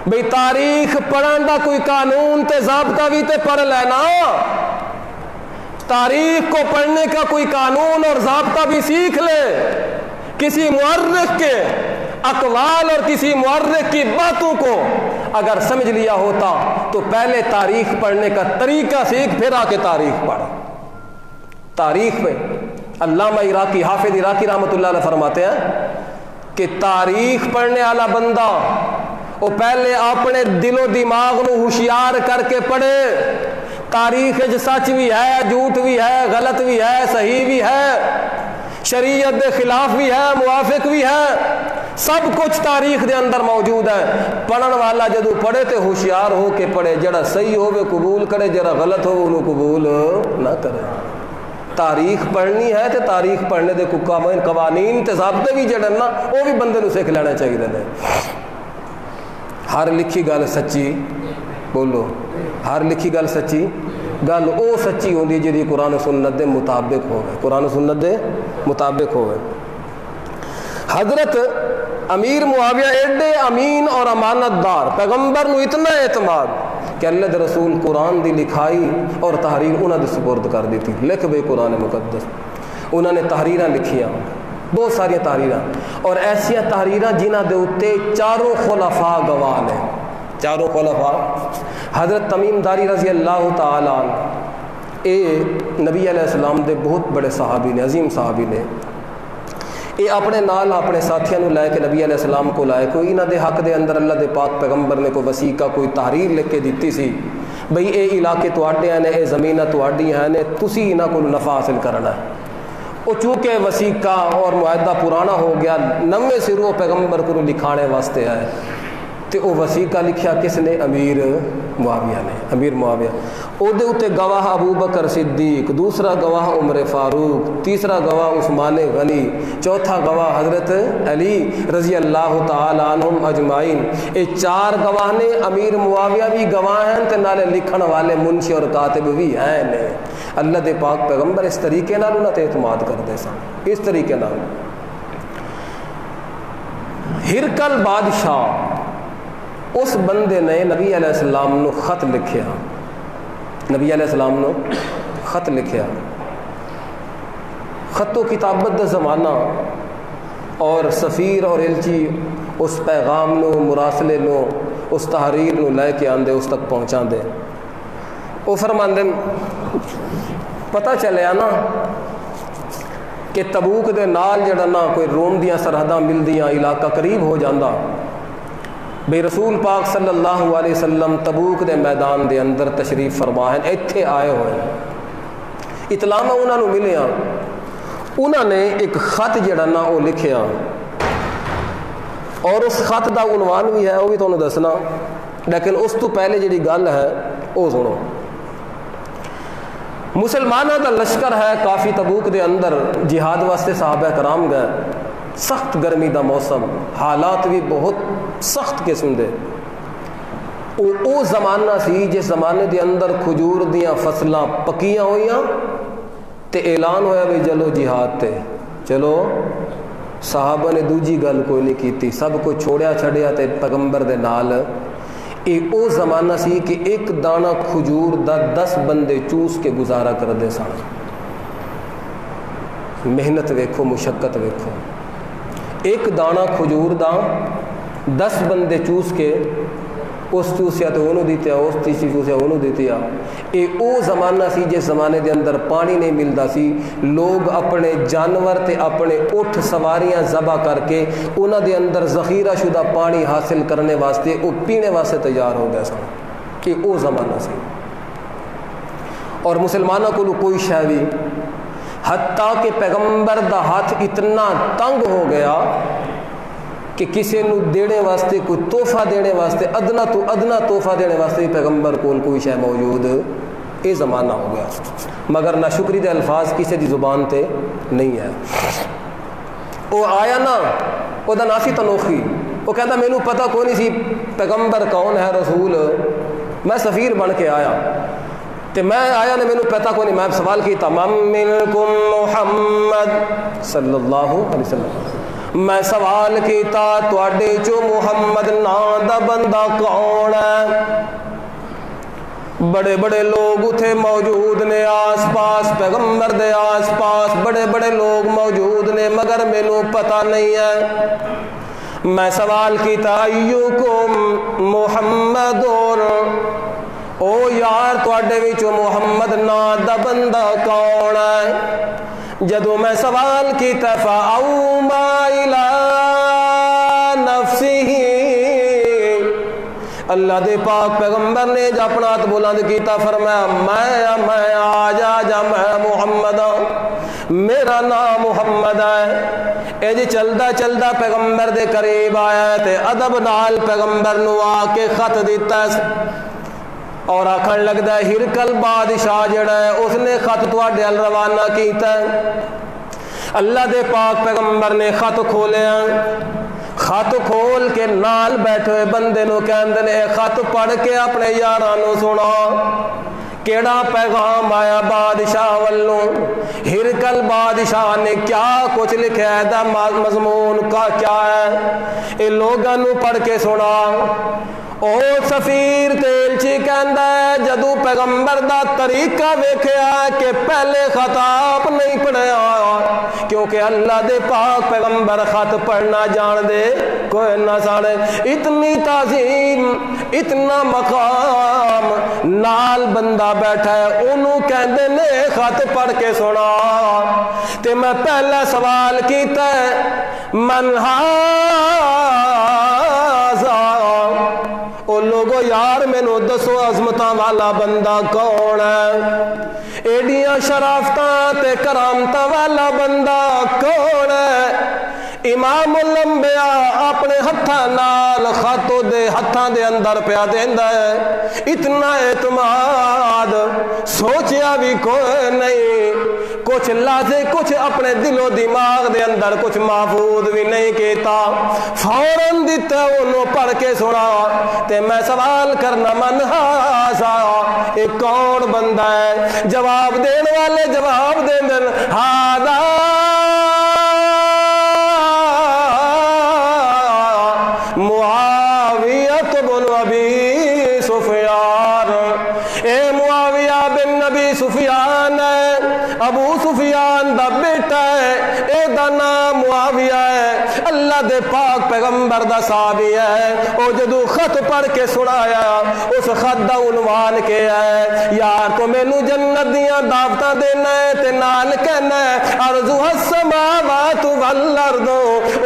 بھئی تاریخ پڑھن دا کوئی قانون تے ضابطہ بھی تے پڑھ لینا، تاریخ کو پڑھنے کا کوئی قانون اور ضابطہ بھی سیکھ لے۔ کسی مورخ کے اقوال اور کسی مورخ کی باتوں کو اگر سمجھ لیا ہوتا تو پہلے تاریخ پڑھنے کا طریقہ سیکھ پھر آ کے تاریخ پڑھ۔ تاریخ میں علامہ عراقی، حافظ عراقی رحمۃ اللہ علیہ فرماتے ہیں کہ تاریخ پڑھنے والا بندہ وہ پہلے اپنے دل و دماغ نو ہوشیار کر کے پڑھے، تاریخ سچ بھی ہے، جھوٹ بھی ہے، غلط بھی ہے، صحیح بھی ہے، شریعت دے خلاف بھی ہے، موافق بھی ہے، سب کچھ تاریخ دے اندر موجود ہے۔ پڑھن والا جدو پڑھے تے ہوشیار ہو کے پڑھے، جڑا صحیح ہوے قبول کرے، جڑا غلط ہو انہوں قبول نہ کرے۔ تاریخ پڑھنی ہے تو تاریخ پڑھنے دے قوانین تے ضابطے بھی جڑے نا وہ بھی بندے نو سکھ لینا چاہیے نے. ہر لکھی گل سچی، بولو ہر لکھی گل سچی، گل او سچی ہوندی جی قرآن و سنت دے مطابق ہوئے، قرآن و سنت دے مطابق ہوئے. حضرت امیر معاویہ ایڈے امین اور امانت دار، پیغمبر نو اتنا اعتماد کہ اللہ دے رسول قرآن دی لکھائی اور تحریر انہوں نے سپرد کر دی تھی. لکھ بے قرآن مقدس، انہوں نے تحریراں لکھیاں، بہت ساری تحریراں، اور ایسیا تحریراں جنہ دے اتے چاروں خلفاء گواہ نے. چاروں خلفاء حضرت تمیم داری رضی اللہ تعالیٰ عنہ، اے نبی علیہ السلام دے بہت بڑے صحابی نے، عظیم صحابی نے. یہ اپنے نال اپنے ساتھیاں نو لے کے نبی علیہ السلام کو لائے. کوئی انہاں دے حق دے اندر اللہ دے پاک پیغمبر نے کوئی وسیقہ کوئی تحریر لکھ کے دیتی سی بھئی اے علاقے تواڈے ہیں، اے زمیناں تواڈی ہیں، تسی انہاں کو نفع حاصل کرنا ہے. وہ چونکہ وسیقہ اور معاہدہ پرانا ہو گیا، نویں سروں پیغمبر کو لکھانے واسطے آئے، تو وہ وسیقہ لکھیا کس نے؟ امیر معاویہ نے. امیر معاویہ او دے اتے گواہ ابو بکر صدیق، دوسرا گواہ عمر فاروق، تیسرا گواہ عثمان غنی، چوتھا گواہ حضرت علی رضی اللہ تعالی عنہم اجمعین. یہ چار گواہ نے. امیر معاویہ بھی گواہ ہیں تے نالے لکھن والے منشی اور کاتب بھی ہیں نے. اللہ دے پاک پیغمبر اس طریقے نال انہاں تے اعتماد کردے سن، اس طریقے نال. ہرکل بادشاہ اس بندے نے نبی علیہ السلام نو خط لکھیا، نبی علیہ السلام نو خط لکھیا. خط و کتابت دا زمانہ، اور سفیر اور الچی اس پیغام نو، مراسلے نو، اس تحریر نو لے کے آندے، اس تک پہنچا دے. وہ فرماندے پتہ چلیا نا کہ تبوک دے نال جڑا نا کوئی روم دیاں سرحداں ملدیاں، علاقہ قریب ہو جاندہ، بے رسول پاک صلی اللہ علیہ وسلم تبوک دے میدان دے اندر تشریف فرما ہیں، ایتھے آئے ہوئے. اطلاع انہوں نے ملیا، انہوں نے ایک خط جڑا نا وہ لکھیا، اور اس خط دا عنوان بھی ہے، وہ بھی تو انہوں دسنا، لیکن اس تو پہلے جڑی گل ہے وہ سنو. مسلمانوں دا لشکر ہے کافی تبوک دے اندر، جہاد واسطے صحابہ کرام گئے. سخت گرمی دا موسم، حالات بھی بہت سخت قسم دے. او زمانہ سی جس زمانے دے اندر کھجور دیاں فصلاں پکیاں ہوئیاں تے اعلان ہویا بھی چلو جہاد تے چلو. صحابہ نے دوجی گل کوئی نہیں کیتی، سب کو چھوڑیا چھڑیا تے پیغمبر دے نال. او زمانہ سی کہ ایک دانہ کھجور دا 10 بندے چوس کے گزارا کر دے سن. محنت ویکھو، مشقت ویکھو. ایک دانہ کھجور دا 10 بندے چوس کے، اس چوسیا تو انہوں دیتے، اس تیسری چوسیا انہوں دیتے. او زمانہ سی جس زمانے دے اندر پانی نہیں ملتا سی. لوگ اپنے جانور تے اپنے اٹھ سواریاں ذبح کر کے انہاں دے اندر ذخیرہ شدہ پانی حاصل کرنے واسطے، او پینے واسطے تیار ہو گیا سن. کہ او زمانہ سی. اور مسلمانوں کو کوئی شے بھی، حتیٰ کہ پیغمبر دا ہاتھ اتنا تنگ ہو گیا کہ کسی نو دینے واسطے، کوئی تحفہ دینے واسطے، ادنا تو ادنا تحفہ دینے واسطے پیغمبر کول کوئی شے موجود یہ زمانہ ہو گیا. مگر نہ شکری دے الفاظ کسی دی زبان تے نہیں ہے. وہ آیا نا، وہ دا ناسی تنوخی، وہ کہتا میں نو پتہ کوئی نہیں سی پیغمبر کون ہے، رسول، میں سفیر بن کے آیا تے میں آیا نے مینوں پتہ کوئی نہیں. میں سوال کیتا من منکم محمد صلی اللہ علیہ وسلم، میں سوال کیتا تواڈے چو محمد نام دا بندہ کون ہے؟ بڑے بڑے لوگ اتھے موجود نے، آس پاس پیغمبر دے آس پاس بڑے بڑے لوگ موجود نے، مگر مینوں پتہ نہیں ہے. میں سوال کیتا ایوکم محمد، او یار تواڈے وچوں محمد نام دا بندہ کون ہے؟ جدوں میں سوال کیتا فاوما الی نفسہ، اللہ دے پاک پیغمبر نے جب اپنا ہاتھ بلند کیتا فرمایا میں آجا میں محمد ہوں، میرا نام محمد ہے. اے جی چلدا چلدا پیغمبر دے قریب آیا تے ادب نال پیغمبر نو آ کے خط دیتا. اور آکھن لگدا ہے ہرکل بادشاہ جڑا ہے اس نے خط تواڈے ال روانہ کیتا ہے۔ اللہ دے پاک پیغمبر نے خط کھولیا، خط کھول کے نال بیٹھے ہوئے بندے نو کہندے نے اے خط پڑھ کے اپنے یاراں نو سنا، کیڑا پیغام آیا بادشاہ والوں، ہرکل بادشاہ نے کیا کچھ لکھا ہے، دا مضمون کا کیا ہے، اے لوگاں نو پڑھ کے سنا۔ او سفیر تیلچی کہندا ہے جدو پیغمبر دا طریقہ ویکھیا کہ پہلے خطاب نہیں پڑھیا، کیونکہ اللہ دے پاک پیغمبر خط پڑھنا جان دے کوئی نہ سانے، اتنی تعظیم اتنا مقام، نال بندہ بیٹھا ہے انہوں کہندے نے خط پڑھ کے سنا، تے میں پہلا سوال کیتا ہے من او لوگو یار مینو دسو عظمتاں والا بندہ کون ہے، ایڈیاں شرافتاں تے کرامتاں والا بندہ کون ہے۔ امام الانبیاء اپنے ہتھاں نال خط دے ہتھاں دے اندر پیا دیندا ہے، اتنا اعتماد سوچیا بھی کوئی نہیں، کچھ لازے کچھ اپنے دل و دماغ دے اندر کچھ محفوظ بھی نہیں کیتا، فوراً دیتا انہوں پڑھ کے سنا، تے میں سوال کرنا من ہاسا ایک کون بندہ ہے، جواب دین والے جواب دین دن ہادا معاویہ بن ابی سفیان، اے معاویہ بن نبی سفیان ہے، ابو سفیان دا بیٹا ہے، اے دا نام معاویہ ہے، اللہ دے پاک پیغمبر دا صحابی ہے، او جدو خط پڑھ کے سنایا اس خط دا عنوان کیا ہے، یار تو مینو جنت دیاں دعوتاں دینا ہے تے نال کہنا ہے ارض السماوات والارض،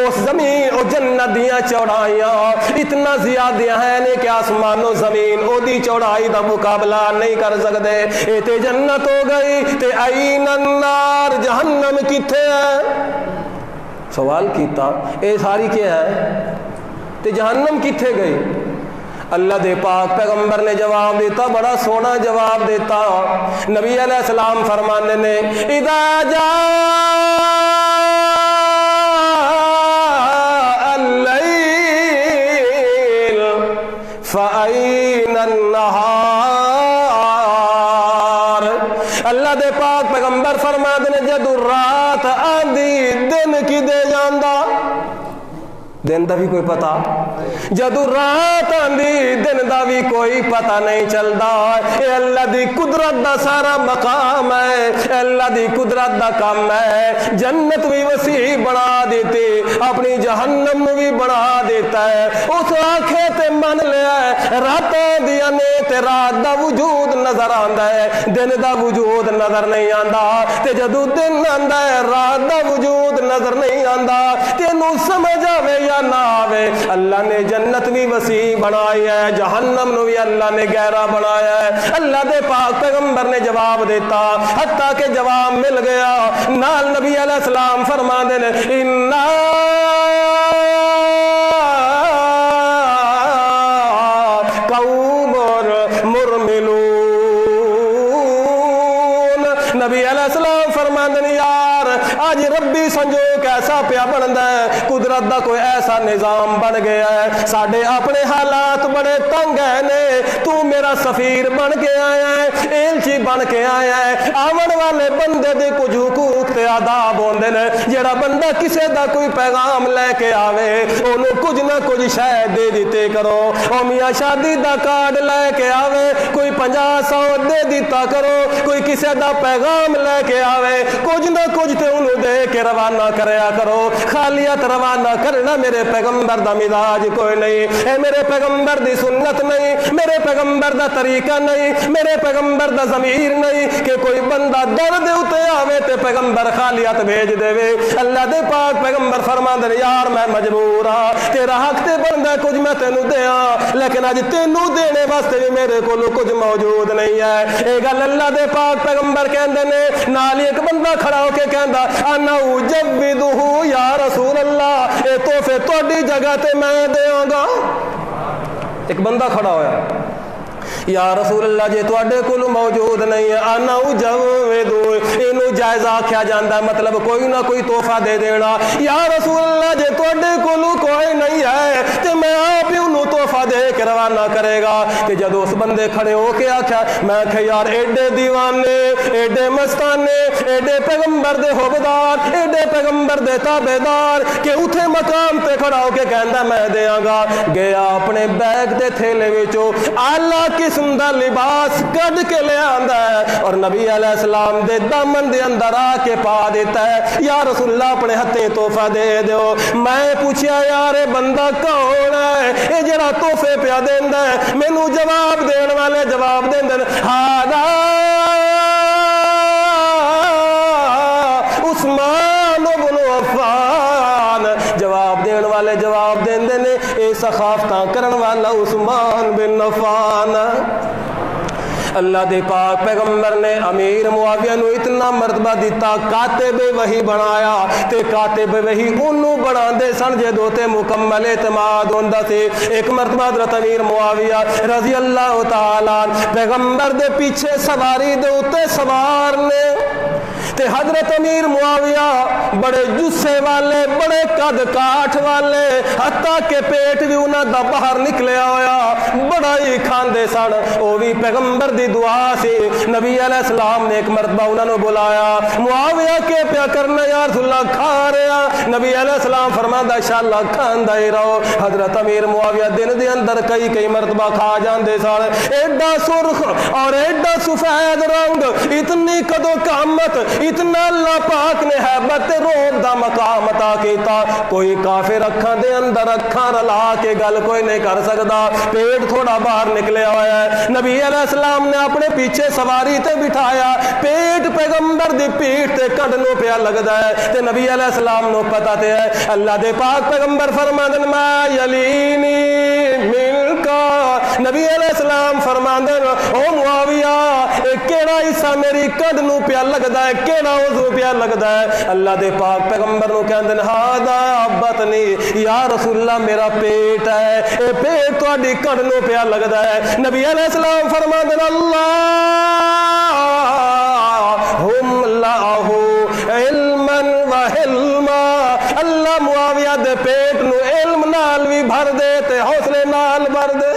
اس زمین او جنت دیاں چوڑائیاں اتنا زیادہ ہیں نے کہ آسمان و زمین او دی چوڑائی دا مقابلہ نہیں کر سکتے، اے تے جنت ہو گئی تے این النار جہنم کتھے ہے، سوال کیتا اے ساری کیا ہے تے جہنم کتھے گئی، اللہ دے پاک پیغمبر نے جواب دیتا، بڑا سونا جواب دیتا، نبی علیہ السلام فرمانے نے اذا جاء اللیل فأین النہار، اللہ دے پاک پیغمبر فرمانے نے جدو رات آندی دن کی دے جاندہ، دن دا بھی کوئی پتا، جدو رات آندی دن دا بھی کوئی پتا نہیں چلدا، اے اللہ دی قدرت دا سارا مقام ہے، اے اللہ دی قدرت دا کام ہے، جنت بھی وسیع بنا دیتی اپنی جہنم بھی بنا دیتا ہے، اس آنکھیں تے من لیا ہے رات دیا نے تے رات دا وجود نظر آندا ہے، دن دا وجود نظر نہیں آندا، تے جدو دن آندا ہے رات دا وجود نظر نہیں آندا، تینوں سمجھ آوے یا نہ آوے، اللہ نے جنت بھی وسیع بنائی ہے، جہنم نو بھی اللہ نے گہرا بنایا ہے، اللہ دے پاک پیغمبر نے جواب دیتا، حتیٰ کہ جواب مل گیا، نال نبی علیہ السلام فرما دے اِنَّا قَوْمٌ مُرْمِلُونَ، نبی علیہ السلام فرما دے یار آج ربی سنجوگ ایسا پیا بندا ہے، قدرت دا کوئی ایسا نظام بن گیا ہے، ساڈے اپنے حالات بڑے تنگ ہیں، تو میرا سفیر بن کے آیا ہے، ایلچی بن کے آیا ہے، آون والے بندے دے کچھ حقوق تے آداب ہوندے نے، جڑا بندہ کسے دا کوئی پیغام لے کے آوے انہوں کچھ نہ کچھ شے دے دیتے کرو، او میاں شادی دا کارڈ لے کے آوے کوئی 50-100 دے دیتا کرو، کوئی کسے دا پیغام لے کے آوے کچھ نہ کچھ تے انہوں دے کے روانہ کریا کرو، خالیت روانہ کرنا میرے پیغمبر دا مزاج کوئی نہیں، اے میرے پیغمبر دی سنت نہیں، میرے پیغمبر دا طریقہ نہیں، میرے پیغمبر دا ضمیر نہیں کہ کوئی بندہ درد اتے آوے تے پیغمبر خالیت بھیج دے وے، اللہ دے پاک پیغمبر فرما دے یار میں مجبور ہاں، تیرا حق تے بندا کچھ میں تینوں دیاں، لیکن اج تینوں دینے واسطے بھی میرے کول کچھ موجود نہیں ہے، اے گل اللہ دے پاک پیغمبر کہندے نے، نال ایک بندہ کھڑا ہو کے کہندا انا اجبدہ یا رسول اللہ، اے تحفے تہاڈی جگہ تے میں دیاں گا، ایک بندہ کھڑا ہویا یا رسول اللہ جے تواڈے کول موجود نہیں ہے انا اجودو اینو جائز آکھیا جاندا مطلب کوئی نہ کوئی تحفہ دے دینا. یا رسول اللہ جے تواڈے کول کوئی نہیں ہے تے میں آپ ہی انہوں تحفہ دے کے روانہ کرے گا. تے جدو اس بندے کھڑے ہو کے آکھیا میں کہ یار ایڈے دیوانے ایڈے مستانے ایڈے پیغمبر دے حبدار ایڈے پیغمبر دے تابعدار کہ اتھے مقام تے کھڑا ہو کے کہندا میں دیاں گا. گیا اپنے بیگ دے تھیلے وچوں اعلیٰ قسم دا لباس کڈ کے لے آندا ہے اور نبی علیہ السلام دے دامن دے اندر آ کے پا دیتا ہے. یا رسول اللہ اپنے ہتھیں تحفہ دے دیو. میں پوچھیا یار بندہ کون ہے اے جڑا تحفے پیا دیندا ہے؟ مینوں جواب دین والے جواب دیندے ہاں عثمان بن عفان. جواب دین والے جواب دیندے نے اے سخافتاں کرن والا عثمان بن عفان. اللہ دے پاک پیغمبر نے امیر معاویہ نو اتنا مرتبہ دیتا کاتب وحی بنایا تے کاتب وحی انہوں بنا دے سن جے دوتے مکمل اعتماد ہوندہ سے. ایک مرتبہ حضرت امیر معاویہ رضی اللہ تعالیٰ پیغمبر دے پیچھے سواری دے اتے سوار نے تے حضرت امیر معاویہ بڑے جسے والے بڑے قد کاٹھ والے حتیٰ کہ پیٹ بھی انہاں دا باہر نکلیا ہویا بڑا ہی کھاندے سن. او بھی پیغمبر دی دعا سی. نبی علیہ السلام نے ایک مرتبہ انہوں نے بلایا معاویہ کے پیا کرنا یا رسول اللہ کھا رہا. نبی علیہ السلام فرماندا انشاءاللہ کھاندا ہی رہو. حضرت امیر معاویہ دن دے اندر کئی مرتبہ کھا جاندے سن. ایڈا سرخ اور ایڈا سفید رنگ اتنی قدو قامت اتنا اللہ پاک نے حیبت روب دا مقام عطا کیتا. کوئی کافر اکھاں دے اندر اکھاں رلا کے گل کوئی نہیں کر سکدا. پیٹ تھوڑا باہر نکلیا ہوا ہے. نبی علیہ السلام نے اپنے پیچھے سواری تے بٹھایا پیٹ پیغمبر دی پیٹ تے کڈنوں پیا لگدا ہے تے نبی علیہ السلام نو پتہ تے ہے. اللہ دے پاک پیغمبر فرماندن ما یلینی ملکا. نبی علیہ السلام فرماندن او معاویہ اے کیڑا حصہ میری کڈنوں پیا لگدا ہے کیڑا عضو پیا لگدا ہے؟ اللہ دے پاک پیغمبر نو کہندے ہادا بطنی یا رسول اللہ میرا پیٹ ہے اے پیٹ تہاڈی کڈنوں پیا لگدا ہے. نبی علیہ السلام فرماندے اللہم لاہو علما و حلما. اللہ معاویہ دے پیٹ نو علم نال بھی بھر دے تے حوصلے نال بھر دے.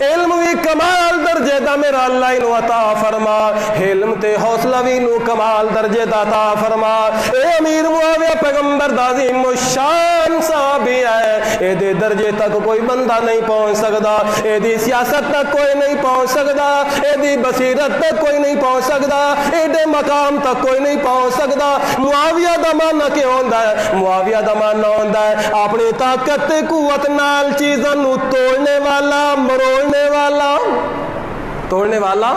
علم بھی کمال درجے دا میرا اللہ انہوں عطا فرما. علم تے حوصلہ بھی انہوں کمال درجے دا عطا فرما. اے امیر معاویہ پیغمبر دا عظیم و شان صحابی ہے. اے دے درجے تک کوئی بندہ نہیں پہنچ سکدا. اے دی سیاست تک کوئی نہیں پہنچ سکدا. اے دی بصیرت تک کوئی نہیں پہنچ سکدا. اے دے مقام تک کوئی نہیں پہنچ سکدا. معاویہ دا معنی کیا ہوندا ہے؟ معاویہ دا معنی ہوندا ہے اپنی طاقت تے قوت نال چیزاں نو توڑنے والا مروڑنے والا توڑنے والا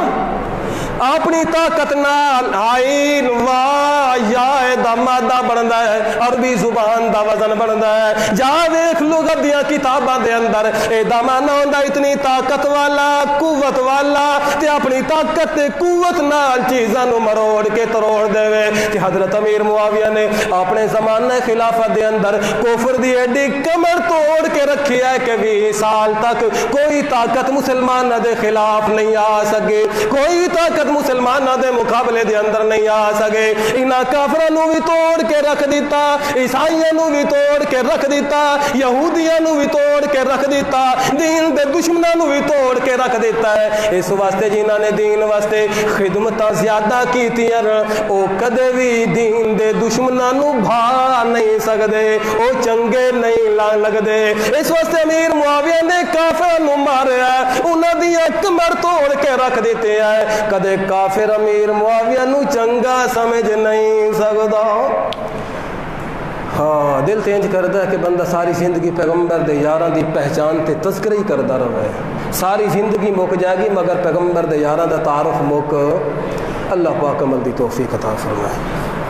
اپنی طاقت نال آئین وا یا دا مادہ بندا ہے عربی زبان دا وزن بندا ہے. جا ویکھ لغت دیاں کتاباں دے اندر اے دا معنی ہوندا اتنی طاقت والا قوت والا تے اپنی طاقت تے قوت نال چیزاں نو مروڑ کے تروڑ دے. تے حضرت امیر معاویہ نے اپنے زمانے خلافت دے اندر کفر دی ایڈی کمر توڑ کے رکھی ہے کہ 20 سال تک کوئی طاقت مسلماناں دے خلاف نہیں آ سکے. کوئی طاقت مسلماناں دے مقابلے دے اندر نہیں آ سکے. انہاں کافراں نو بھی توڑ کے رکھ دیتا عیسائیاں نو بھی توڑ کے رکھ دیتا یہودیاں نو بھی توڑ کے رکھ دیتا دین دے دشمناں نو بھی توڑ کے رکھ دیتا ہے. اس واسطے جنہاں نے دین واسطے خدمتاں زیادہ کیتیاں او کدے بھی دین دے دشمناں نو بھا نہیں سکدے او چنگے نہیں لگدے. اس واسطے امیر معاویہ نے کافراں نو ماریا انہاں دیاں کمر توڑ کے رکھ دیتے ہیں. کدے کافر امیر معاویہ نو چنگا سمجھ نہیں سکدا. ہاں دل تینج کردا ہے کہ بندہ ساری زندگی پیغمبر دے یاراں دی پہچان تے تذکرہ ہی کردا رہے. ساری زندگی مک جائے گی مگر پیغمبر دے یاراں دا تعارف مک. اللہ پاک عمل دی توفیق عطا فرمائے.